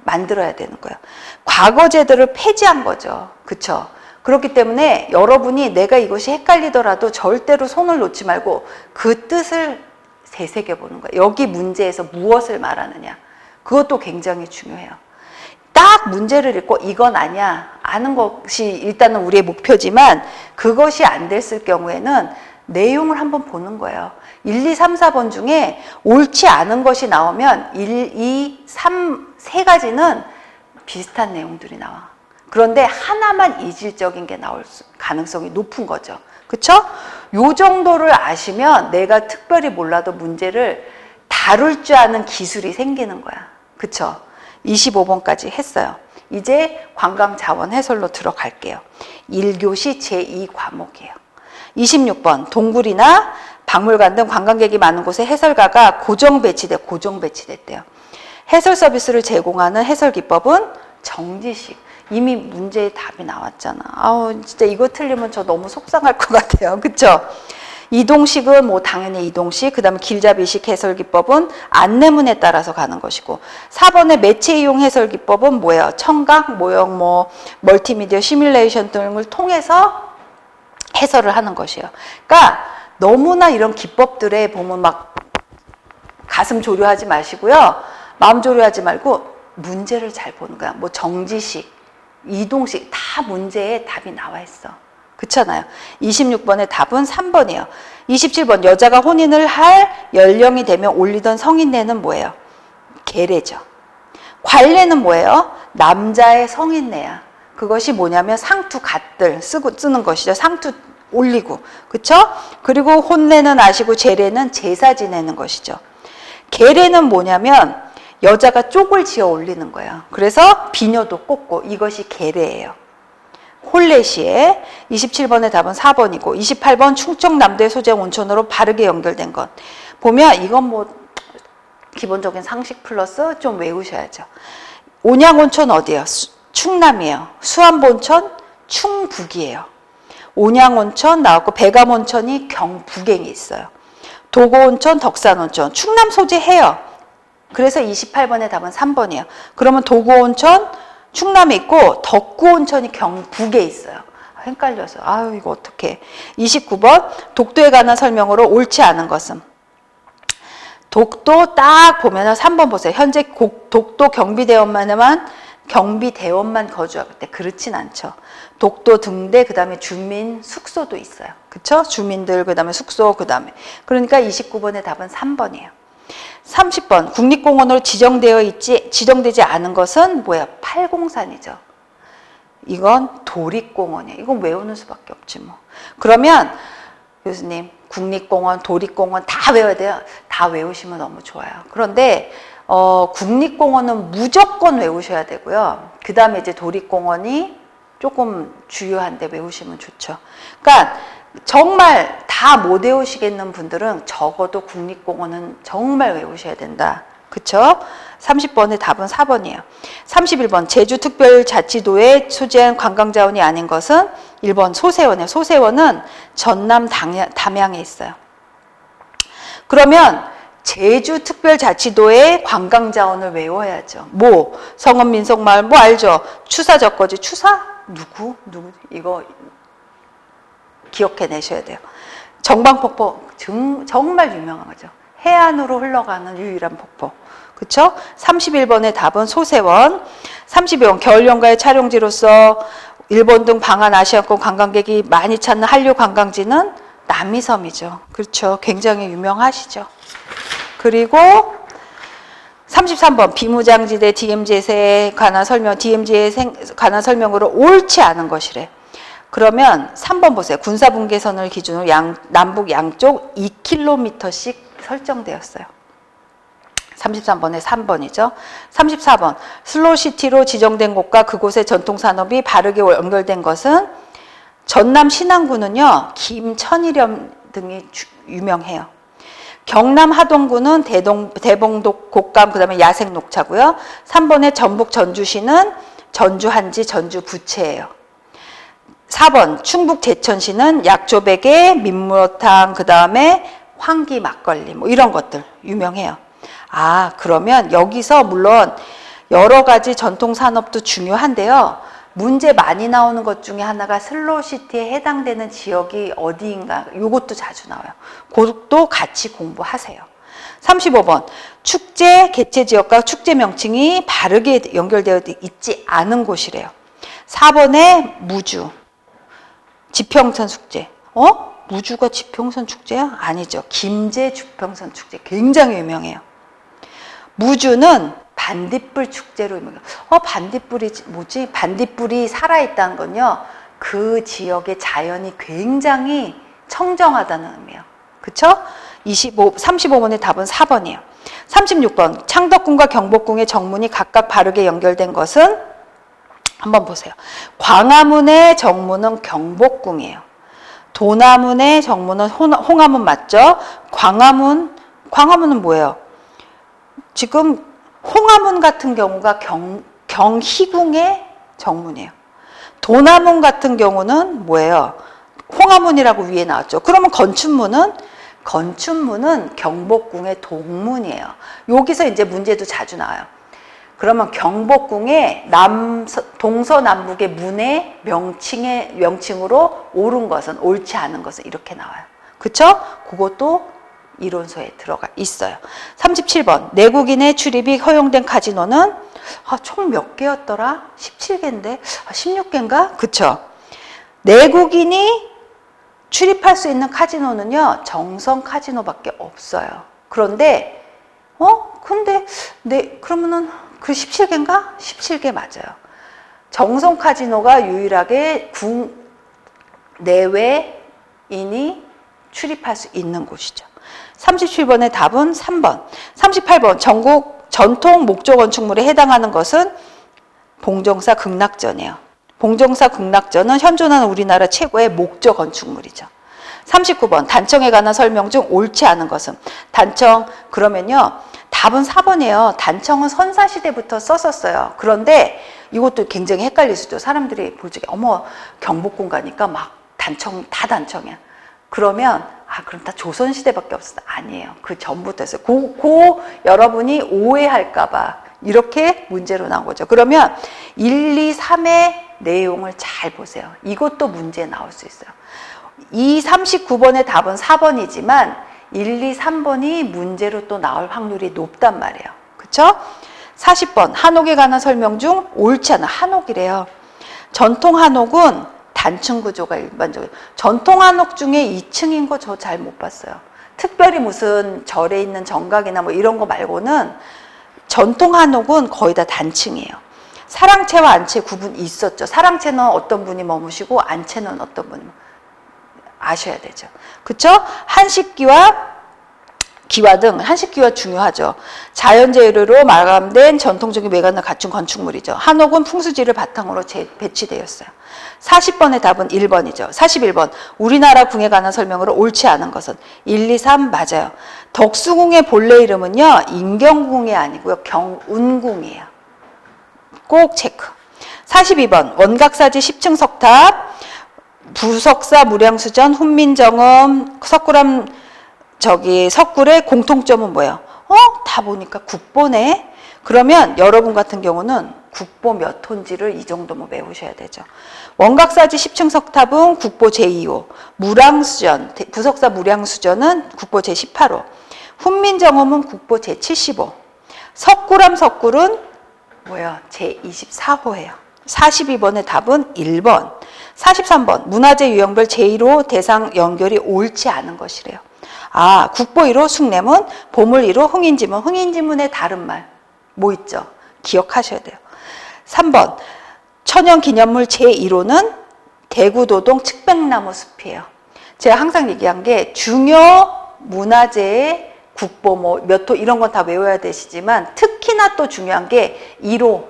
만들어야 되는 거예요. 과거 제도를 폐지한 거죠. 그쵸? 그렇기 때문에 여러분이 내가 이것이 헷갈리더라도 절대로 손을 놓지 말고 그 뜻을 되새겨보는 거예요. 여기 문제에서 무엇을 말하느냐. 그것도 굉장히 중요해요. 딱 문제를 읽고 이건 아니야. 아는 것이 일단은 우리의 목표지만 그것이 안 됐을 경우에는 내용을 한번 보는 거예요. 1, 2, 3, 4번 중에 옳지 않은 것이 나오면 1, 2, 3, 세 가지는 비슷한 내용들이 나와. 그런데 하나만 이질적인 게 나올 가능성이 높은 거죠. 그쵸? 요 정도를 아시면 내가 특별히 몰라도 문제를 다룰 줄 아는 기술이 생기는 거야. 그쵸? 25번까지 했어요. 이제 관광자원 해설로 들어갈게요. 1교시 제2과목이에요. 26번 동굴이나 박물관 등 관광객이 많은 곳에 해설가가 고정 배치됐대요. 해설 서비스를 제공하는 해설 기법은 정지식. 이미 문제의 답이 나왔잖아. 아우 진짜 이거 틀리면 저 너무 속상할 것 같아요. 그쵸? 이동식은 뭐 당연히 이동식, 그 다음에 길잡이식 해설 기법은 안내문에 따라서 가는 것이고 4번의 매체 이용 해설 기법은 뭐예요? 청각, 모형, 멀티미디어, 시뮬레이션 등을 통해서 해설을 하는 것이에요. 그러니까 너무나 이런 기법들에 보면 막 가슴 조려하지 마시고요. 마음 조려하지 말고 문제를 잘 보는 거야. 뭐 정지식, 이동식 다 문제에 답이 나와 있어. 그렇잖아요. 26번의 답은 3번이에요. 27번 여자가 혼인을 할 연령이 되면 올리던 성인례는 뭐예요? 계례죠. 관례는 뭐예요? 남자의 성인례야. 그것이 뭐냐면 상투 갓들 쓰는 것이죠. 상투 올리고. 그쵸? 그리고 혼례는 아시고 제례는 제사 지내는 것이죠. 계례는 뭐냐면 여자가 쪽을 지어 올리는 거예요. 그래서 비녀도 꽂고 이것이 계례예요. 홀레시에. 27번의 답은 4번이고 28번 충청남도의 소재형 온천으로 바르게 연결된 것. 보면 이건 뭐 기본적인 상식 플러스 좀 외우셔야죠. 온양온천 어디예요? 충남이에요. 수안본천 충북이에요. 온양온천 나왔고 백암온천이 경북에 있어요. 도고온천, 덕산온천 충남 소재해요. 그래서 28번의 답은 3번이에요. 그러면 도고온천 충남에 있고 덕구온천이 경북에 있어요. 헷갈려서 아유 이거 어떡해. 29번 독도에 관한 설명으로 옳지 않은 것은 독도 딱 보면은 3번 보세요. 현재 독도 경비대원만 거주하고 있대. 그렇진 않죠. 독도 등대 그다음에 주민 숙소도 있어요. 그쵸? 주민들 그다음에 숙소 그다음에 그러니까 29번의 답은 3번이에요. 30번 국립공원으로 지정되지 않은 것은 뭐야? 팔공산이죠. 이건 도립공원이에요. 이건 외우는 수밖에 없지 뭐. 그러면 교수님 국립공원, 도립공원 다 외워야 돼요. 다 외우시면 너무 좋아요. 그런데 국립공원은 무조건 외우셔야 되고요. 그 다음에 이제 도립공원이 조금 주요한데 외우시면 좋죠. 그러니까 정말 다 못 외우시겠는 분들은 적어도 국립공원은 정말 외우셔야 된다. 그쵸? 30번의 답은 4번이에요. 31번 제주특별자치도에 소재한 관광자원이 아닌 것은 1번 소세원이에요. 소세원은 전남 담양에 있어요. 그러면 제주특별자치도의 관광자원을 외워야죠. 뭐 성읍민속마을 뭐 알죠? 추사적거지. 추사? 누구? 이거 기억해내셔야 돼요. 정방폭포 정말 유명한 거죠. 해안으로 흘러가는 유일한 폭포. 그쵸? 31번의 답은 소세원. 32번 겨울연가의 촬영지로서 일본 등 방한아시아권 관광객이 많이 찾는 한류 관광지는 남이섬이죠. 그렇죠. 굉장히 유명하시죠. 그리고 33번 비무장지대 DMZ에 관한 설명으로 옳지 않은 것이래. 그러면 3번 보세요. 군사분계선을 기준으로 남북 양쪽 2km씩 설정되었어요. 33번에 3번이죠. 34번 슬로시티로 지정된 곳과 그곳의 전통산업이 바르게 연결된 것은 전남 신안군은요. 김천일염 등이 유명해요. 경남 하동군은 대봉독 곡감 그다음에 야생 녹차고요. 3번의 전북 전주시는 전주 한지 전주 부채예요. 4번 충북 제천시는 약조베개 민물어탕 그다음에 황기 막걸리 뭐 이런 것들 유명해요. 아 그러면 여기서 물론 여러 가지 전통 산업도 중요한데요. 문제 많이 나오는 것 중에 하나가 슬로시티에 해당되는 지역이 어디인가 이것도 자주 나와요. 그것도 같이 공부하세요. 35번 축제 개최 지역과 축제 명칭이 바르게 연결되어 있지 않은 곳이래요. 4번에 무주 지평선 축제. 무주가 지평선 축제야? 아니죠. 김제 지평선 축제 굉장히 유명해요. 무주는 반딧불 축제로 유명해요. 반딧불이 뭐지? 반딧불이 살아있다는 건요. 그 지역의 자연이 굉장히 청정하다는 의미예요. 그쵸? 35번의 답은 4번이에요. 36번 창덕궁과 경복궁의 정문이 각각 바르게 연결된 것은 한번 보세요. 광화문의 정문은 경복궁이에요. 도남문의 정문은 홍화문 맞죠? 광화문은 뭐예요? 지금 홍화문 같은 경우가 경희궁의 정문이에요. 도남문 같은 경우는 뭐예요? 홍화문이라고 위에 나왔죠. 그러면 건춘문은 경복궁의 동문이에요. 여기서 이제 문제도 자주 나와요. 그러면 경복궁의 동서남북의 문의 명칭으로 옳은 것은 옳지 않은 것은 이렇게 나와요. 그쵸? 그것도 이론서에 들어가 있어요. 37번 내국인의 출입이 허용된 카지노는 총 몇 개였더라? 17개인데 16개인가? 그쵸? 내국인이 출입할 수 있는 카지노는요 정성 카지노밖에 없어요. 그런데 그러면은 그 17개인가? 17개 맞아요. 정성 카지노가 유일하게 내외인이 출입할 수 있는 곳이죠. 37번의 답은 3번. 38번 전국 전통 목조 건축물에 해당하는 것은 봉정사 극락전이에요. 봉정사 극락전은 현존하는 우리나라 최고의 목조 건축물이죠. 39번 단청에 관한 설명 중 옳지 않은 것은? 단청 그러면요. 답은 4번이에요. 단청은 선사시대부터 썼었어요. 그런데 이것도 굉장히 헷갈릴 수 있죠. 사람들이 볼 적에 어머 경복궁 가니까 막 단청 다 단청이야. 그러면 그럼 다 조선시대밖에 없었어. 아니에요. 그 전부터 했어요. 여러분이 오해할까 봐 이렇게 문제로 나온 거죠. 그러면 1, 2, 3의 내용을 잘 보세요. 이것도 문제에 나올 수 있어요. 이 39번의 답은 4번이지만 1, 2, 3번이 문제로 또 나올 확률이 높단 말이에요. 그쵸? 40번 한옥에 관한 설명 중 옳지 않아. 한옥이래요. 전통 한옥은 단층 구조가 일반적이에요. 전통 한옥 중에 2층인 거 저 잘 못 봤어요. 특별히 무슨 절에 있는 정각이나 뭐 이런 거 말고는 전통 한옥은 거의 다 단층이에요. 사랑채와 안채 구분이 있었죠. 사랑채는 어떤 분이 머무시고 안채는 어떤 분이 아셔야 되죠. 그쵸? 한식기와 기와 등 한식기와 중요하죠. 자연재료로 마감된 전통적인 외관을 갖춘 건축물이죠. 한옥은 풍수지를 바탕으로 배치되었어요. 40번의 답은 1번이죠. 41번 우리나라 궁에 관한 설명으로 옳지 않은 것은? 1, 2, 3 맞아요. 덕수궁의 본래 이름은요. 인경궁이 아니고요. 경운궁이에요. 꼭 체크. 42번 원각사지 10층 석탑 부석사 무량수전 훈민정음 석굴의 공통점은 뭐예요? 다 보니까 국보네. 그러면 여러분 같은 경우는 국보 몇 호인지를 이 정도면 외우셔야 되죠. 원각사지 10층 석탑은 국보 제2호, 부석사 무량수전은 국보 제18호, 훈민정음은 국보 제75, 석굴은 뭐야? 제24호예요. 42번의 답은 1번. 43번 문화재 유형별 제1호 대상 연결이 옳지 않은 것이래요. 국보 1호 숭례문, 보물 1호 흥인지문. 흥인지문의 다른 말 뭐 있죠? 기억하셔야 돼요. 3번 천연기념물 제1호는 대구도동 측백나무 숲이에요. 제가 항상 얘기한 게 중요 문화재의 국보 몇 호 이런 건 다 외워야 되시지만 특히나 또 중요한 게 1호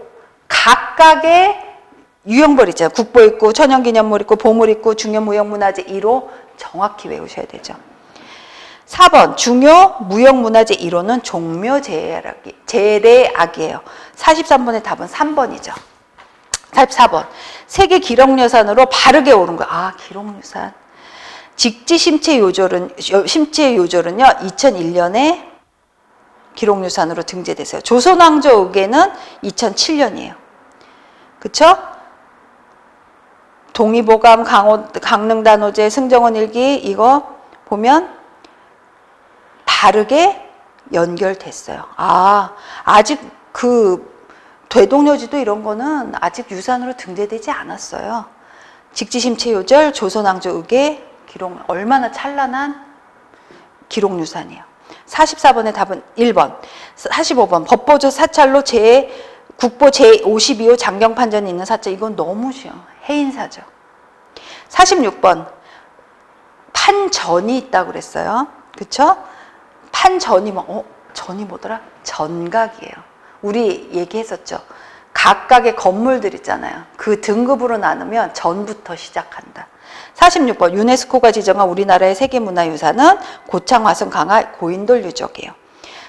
각각의 유형별 있잖아요. 국보 있고 천연기념물 있고 보물 있고 중요무형문화재 1호 정확히 외우셔야 되죠. 4번 중요 무형문화재 1호는 종묘제례악이에요. 43번의 답은 3번이죠. 44번 세계 기록유산으로 바르게 오른 거. 기록유산. 직지 심체 요절은요 2001년에 기록유산으로 등재됐어요. 조선왕조 의궤는 2007년이에요. 그쵸? 동의보감, 강릉단오제, 승정원 일기 이거 보면 다르게 연결됐어요. 아직 대동여지도 이런 거는 아직 유산으로 등재되지 않았어요. 직지심체요절, 조선왕조 의궤 기록 얼마나 찬란한 기록유산이에요. 44번의 답은 1번. 45번 법보조 사찰로 국보 제52호 장경판전이 있는 사찰. 이건 너무 쉬워. 해인사죠. 46번 판전이 있다고 그랬어요. 그쵸? 판전이 전이 뭐더라? 전각이에요. 우리 얘기했었죠. 각각의 건물들 있잖아요. 그 등급으로 나누면 전부터 시작한다. 46번 유네스코가 지정한 우리나라의 세계문화유산은 고창, 화성, 강화, 고인돌 유적이에요.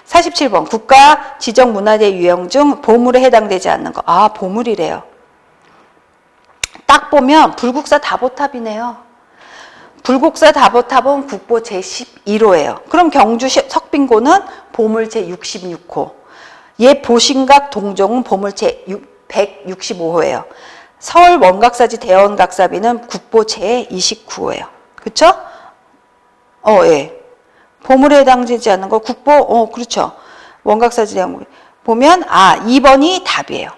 47번 국가 지정 문화재 유형 중 보물에 해당되지 않는 거. 보물이래요. 딱 보면 불국사 다보탑이네요. 불국사 다보탑은 국보 제11호예요. 그럼 경주 석빙고는 보물 제66호. 옛 보신각 동종은 보물 제165호예요. 서울 원각사지 대원각사비는 국보 제29호예요. 그쵸? 예. 보물에 해당되지 않는 거 국보, 그렇죠. 원각사지 대원 보면 2번이 답이에요.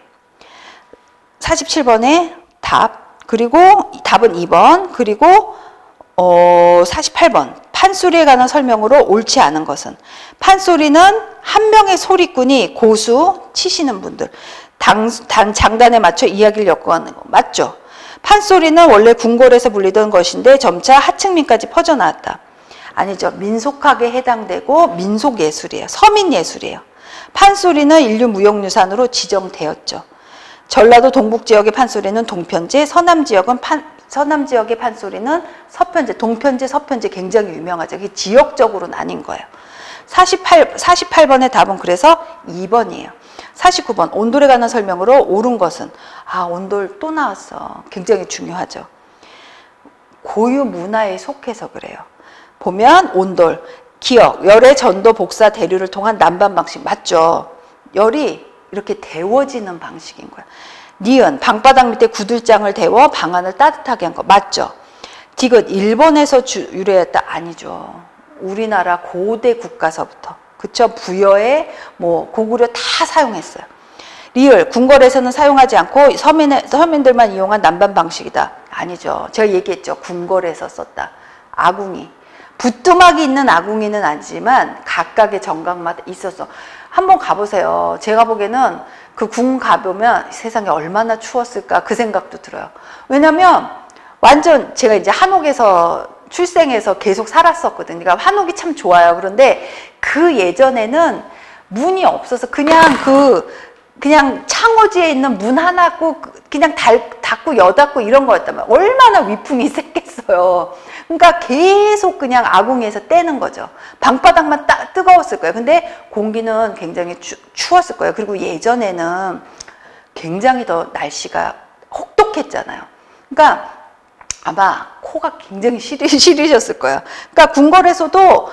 47번의 답. 그리고 답은 2번. 그리고 48번 판소리에 관한 설명으로 옳지 않은 것은? 판소리는 한 명의 소리꾼이 고수 치시는 분들 장단에 맞춰 이야기를 엮어가는 거 맞죠? 판소리는 원래 궁궐에서 불리던 것인데 점차 하층민까지 퍼져나왔다. 아니죠. 민속학에 해당되고 민속예술이에요. 서민예술이에요. 판소리는 인류 무형유산으로 지정되었죠. 전라도 동북 지역의 판소리는 동편제, 서남 지역의 판소리는 서편제, 동편제, 서편제 굉장히 유명하죠. 이게 지역적으로 나뉜 거예요. 48번의 답은 그래서 2번이에요. 49번 온돌에 관한 설명으로 옳은 것은 온돌 또 나왔어. 굉장히 중요하죠. 고유 문화에 속해서 그래요. 보면 온돌, 기역, 열의 전도, 복사, 대류를 통한 난반 방식 맞죠? 열이 이렇게 데워지는 방식인 거야. 니은, 방바닥 밑에 구들장을 데워 방안을 따뜻하게 한 거 맞죠? 디귿, 일본에서 유래했다 아니죠. 우리나라 고대 국가서부터 그쵸? 부여에 뭐 고구려 다 사용했어요. 리을, 궁궐에서는 사용하지 않고 서민들만 이용한 난반 방식이다. 아니죠. 제가 얘기했죠. 궁궐에서 썼다. 아궁이. 부뚜막이 있는 아궁이는 아니지만 각각의 정각마다 있었어. 한번 가보세요. 제가 보기에는 그 궁 가보면 세상에 얼마나 추웠을까 그 생각도 들어요. 왜냐면 완전 제가 이제 한옥에서 출생해서 계속 살았었거든요. 그러니까 한옥이 참 좋아요. 그런데 그 예전에는 문이 없어서 그냥 창호지에 있는 문 하나 꼭 그냥 닫고 여닫고 이런 거였다면 얼마나 위풍이 셌겠어요. 그러니까 계속 그냥 아궁이에서 떼는 거죠. 방바닥만 뜨거웠을 거예요. 근데 공기는 굉장히 추웠을 거예요. 그리고 예전에는 굉장히 더 날씨가 혹독했잖아요. 그러니까 아마 코가 굉장히 시리셨을 거예요. 그러니까 궁궐에서도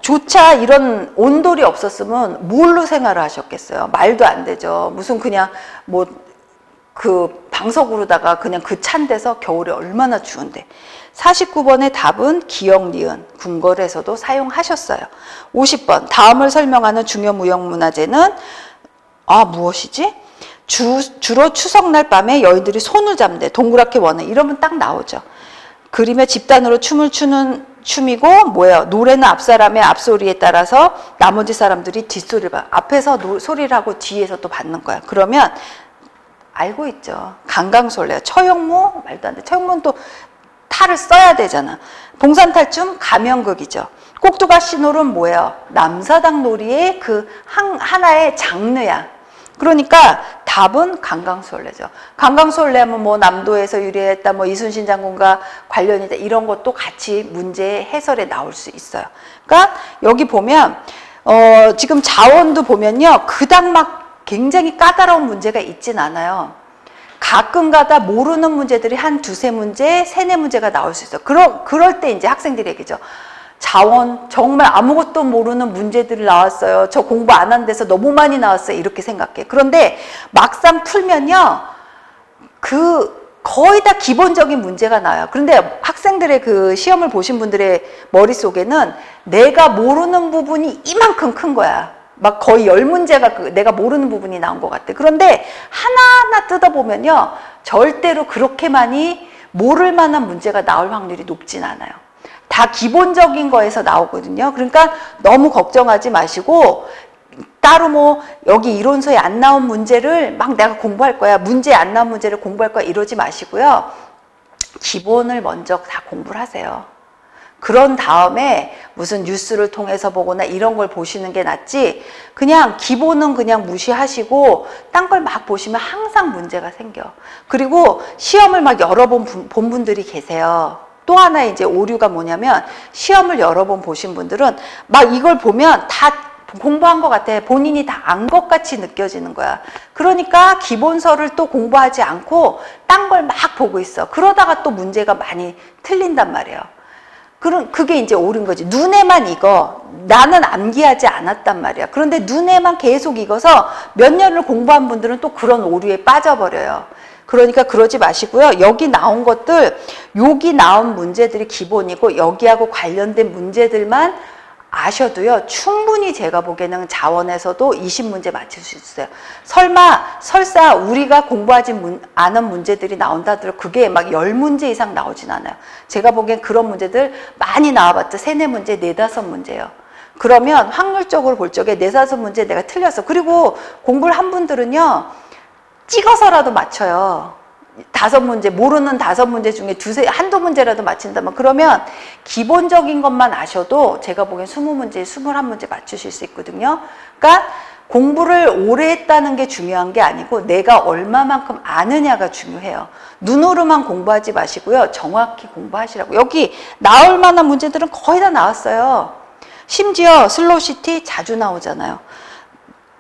조차 이런 온돌이 없었으면 뭘로 생활을 하셨겠어요? 말도 안 되죠. 무슨 그냥 뭐 그 방석으로다가 그냥 그 찬 데서 겨울에 얼마나 추운데. 49번의 답은 기역, 니은, 궁궐에서도 사용하셨어요. 50번, 다음을 설명하는 중요 무형문화재는 무엇이지? 주로 추석날 밤에 여인들이 손을 잡는데 동그랗게 원해 이러면 딱 나오죠. 그림에 집단으로 춤을 추는 춤이고 뭐예요? 노래는 앞사람의 앞소리에 따라서 나머지 사람들이 뒷소리를 봐. 앞에서 소리를 하고 뒤에서 또 받는 거야. 그러면 알고 있죠. 강강술래요. 처용무 말도 안 돼. 처용무는 또 탈을 써야 되잖아. 봉산탈춤 가면극이죠. 꼭두가시놀은 뭐예요? 남사당 놀이의 그 하나의 장르야. 그러니까 답은 강강술래죠. 강강술래하면 뭐 남도에서 유래했다, 뭐 이순신 장군과 관련이 있다 이런 것도 같이 문제 해설에 나올 수 있어요. 그러니까 여기 보면 지금 자원도 보면요, 그닥 막 굉장히 까다로운 문제가 있진 않아요. 가끔가다 모르는 문제들이 한 두세 문제, 세네 문제가 나올 수 있어요. 그럴 때 이제 학생들이 얘기죠. 자원 정말 아무것도 모르는 문제들이 나왔어요. 저 공부 안 한 데서 너무 많이 나왔어요. 이렇게 생각해. 그런데 막상 풀면요, 거의 다 기본적인 문제가 나와요. 그런데 학생들의 그 시험을 보신 분들의 머릿속에는 내가 모르는 부분이 이만큼 큰 거야. 막 거의 10문제가 내가 모르는 부분이 나온 것 같아. 그런데 하나하나 뜯어보면요, 절대로 그렇게 많이 모를 만한 문제가 나올 확률이 높진 않아요. 다 기본적인 거에서 나오거든요. 그러니까 너무 걱정하지 마시고 따로 뭐 여기 이론서에 안 나온 문제를 막 내가 공부할 거야, 문제에 안 나온 문제를 공부할 거야 이러지 마시고요. 기본을 먼저 다 공부를 하세요. 그런 다음에 무슨 뉴스를 통해서 보거나 이런 걸 보시는 게 낫지, 그냥 기본은 그냥 무시하시고 딴 걸 막 보시면 항상 문제가 생겨. 그리고 시험을 막 여러 번 본 분들이 계세요. 또 하나 이제 오류가 뭐냐면, 시험을 여러 번 보신 분들은 막 이걸 보면 다 공부한 것 같아. 본인이 다 안 것 같이 느껴지는 거야. 그러니까 기본서를 또 공부하지 않고 딴 걸 막 보고 있어. 그러다가 또 문제가 많이 틀린단 말이에요. 그게 이제 옳은 거지. 눈에만 익어. 나는 암기하지 않았단 말이야. 그런데 눈에만 계속 익어서 몇 년을 공부한 분들은 또 그런 오류에 빠져버려요. 그러니까 그러지 마시고요. 여기 나온 문제들이 기본이고 여기하고 관련된 문제들만 아셔도요, 충분히 제가 보기에는 자원에서도 20문제 맞출 수 있어요. 설사 우리가 공부하지 않은 문제들이 나온다 하더라도 그게 막 10문제 이상 나오진 않아요. 제가 보기엔 그런 문제들 많이 나와봤자 3, 4문제, 4, 5문제예요. 그러면 확률적으로 볼 적에 4, 5문제 내가 틀렸어. 그리고 공부를 한 분들은요, 찍어서라도 맞춰요. 5문제, 모르는 5문제 중에 한두 문제라도 맞힌다면, 그러면 기본적인 것만 아셔도 제가 보기엔 20문제, 21문제 맞추실 수 있거든요. 그러니까 공부를 오래 했다는 게 중요한 게 아니고 내가 얼마만큼 아느냐가 중요해요. 눈으로만 공부하지 마시고요. 정확히 공부하시라고. 여기 나올 만한 문제들은 거의 다 나왔어요. 심지어 슬로우시티 자주 나오잖아요.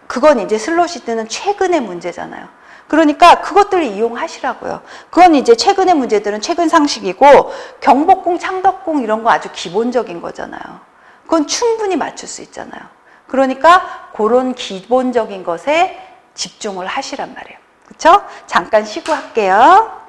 그건 이제 슬로우시티는 최근의 문제잖아요. 그러니까 그것들을 이용하시라고요. 그건 이제 최근의 문제들은 최근 상식이고 경복궁, 창덕궁 이런 거 아주 기본적인 거잖아요. 그건 충분히 맞출 수 있잖아요. 그러니까 그런 기본적인 것에 집중을 하시란 말이에요. 그렇죠? 잠깐 쉬고 할게요.